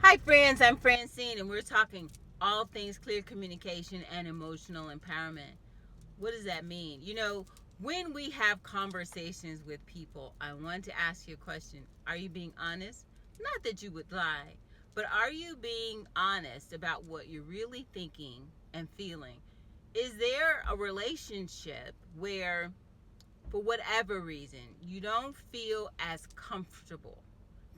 Hi friends, I'm Francine and we're talking all things clear communication and emotional empowerment. What does that mean? When we have conversations with people, I want to ask you a question. Are you being honest? Not that you would lie, but are you being honest about what you're really thinking and feeling? Is there a relationship where, for whatever reason, you don't feel as comfortable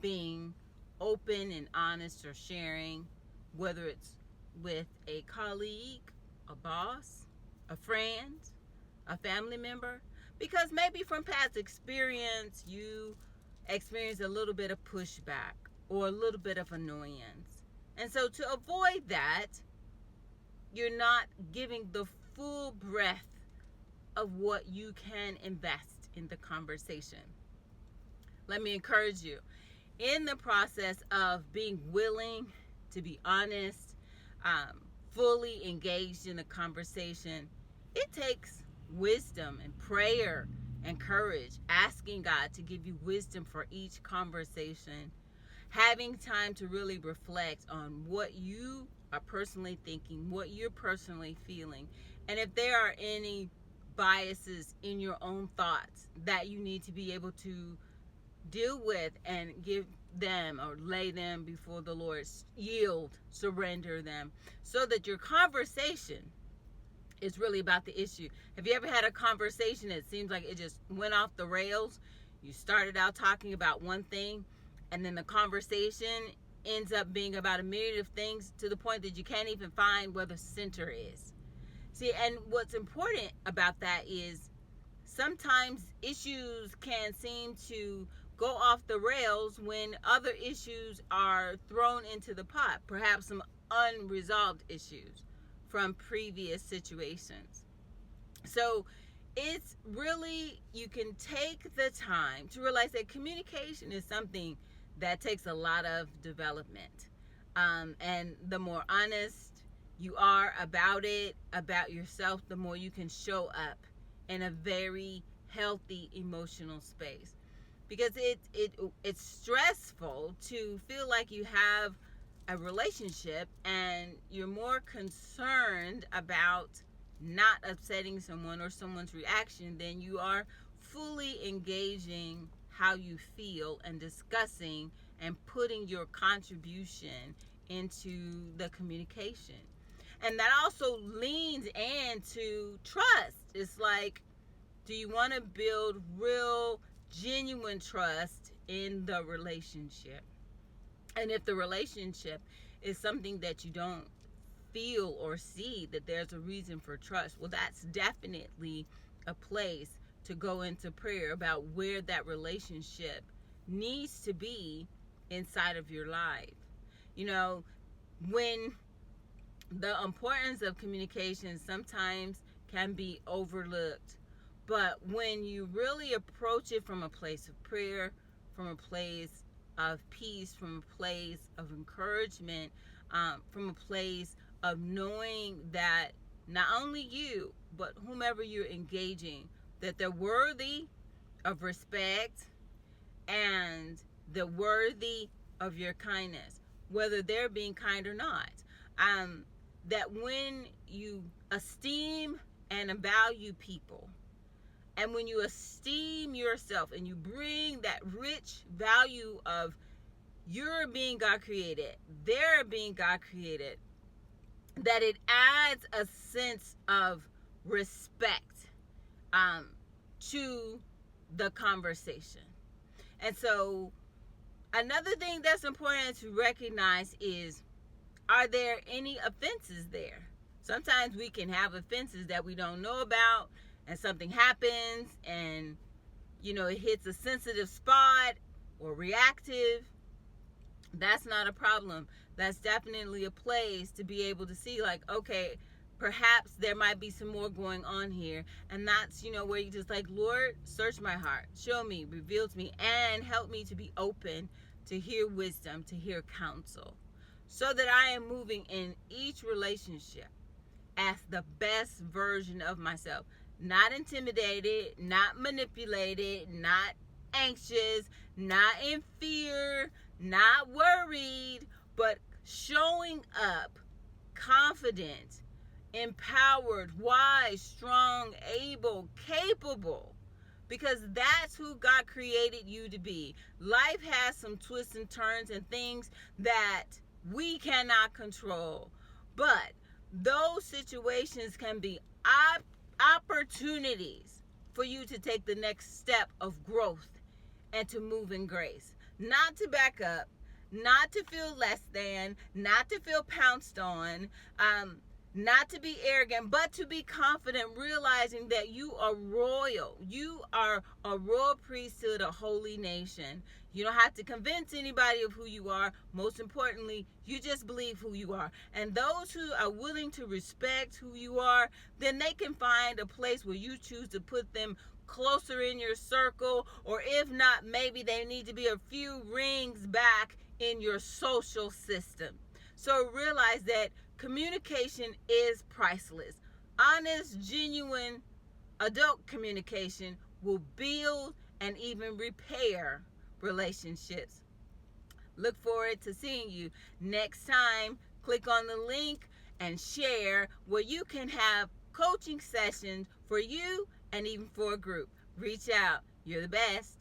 being open and honest or sharing, whether it's with a colleague, a boss, a friend, a family member? Because maybe from past experience, you experience a little bit of pushback or a little bit of annoyance. And so to avoid that, you're not giving the full breadth of what you can invest in the conversation. Let me encourage you in the process of being willing to be honest, fully engaged in a conversation. It takes wisdom and prayer and courage, asking God to give you wisdom for each conversation, having time to really reflect on what you are personally thinking, what you're personally feeling, and if there are any biases in your own thoughts that you need to be able to deal with and give them or lay them before the Lord, yield, surrender them, so that your conversation is really about the issue. Have you ever had a conversation that seems like it just went off the rails? You started out talking about one thing, and then the conversation ends up being about a myriad of things to the point that you can't even find where the center is. See, and what's important about that is sometimes issues can seem to go off the rails when other issues are thrown into the pot, perhaps some unresolved issues from previous situations. So it's really, you can take the time to realize that communication is something that takes a lot of development. And the more honest you are about it, about yourself, the more you can show up in a very healthy emotional space. Because it's stressful to feel like you have a relationship and you're more concerned about not upsetting someone or someone's reaction than you are fully engaging how you feel and discussing and putting your contribution into the communication. And that also leans into trust. It's like, do you want to build real, genuine trust in the relationship? And if the relationship is something that you don't feel or see that there's a reason for trust, well, that's definitely a place to go into prayer about where that relationship needs to be inside of your life. You know, when the importance of communication sometimes can be overlooked, but when you really approach it from a place of prayer, from a place of peace, from a place of encouragement, from a place of knowing that not only you, but whomever you're engaging, that they're worthy of respect and they're worthy of your kindness, whether they're being kind or not. That when you esteem and value people, and when you esteem yourself and you bring that rich value of you're being God created, they're being God created, that it adds a sense of respect to the conversation. And so another thing that's important to recognize is, are there any offenses there? Sometimes we can have offenses that we don't know about, and something happens and it hits a sensitive spot or reactive. That's not a problem. That's definitely a place to be able to see, like, okay, perhaps there might be some more going on here. And that's where you just like, Lord, search my heart, show me, reveal to me, and help me to be open to hear wisdom, to hear counsel, so that I am moving in each relationship as the best version of myself. Not intimidated, not manipulated, not anxious, not in fear, not worried, but showing up confident, empowered, wise, strong, able, capable, because that's who God created you to be. Life has some twists and turns and things that we cannot control, but those situations can be opportunities for you to take the next step of growth and to move in grace. Not to back up, not to feel less than, not to feel pounced on, not to be arrogant, but to be confident, realizing that you are royal. You are a royal priesthood, a holy nation. You don't have to convince anybody of who you are. Most importantly, you just believe who you are. And those who are willing to respect who you are, then they can find a place where you choose to put them closer in your circle, or if not, maybe they need to be a few rings back in your social system. So realize that communication is priceless. Honest, genuine adult communication will build and even repair relationships. Look forward to seeing you next time. Click on the link and share where you can have coaching sessions for you and even for a group. Reach out. You're the best.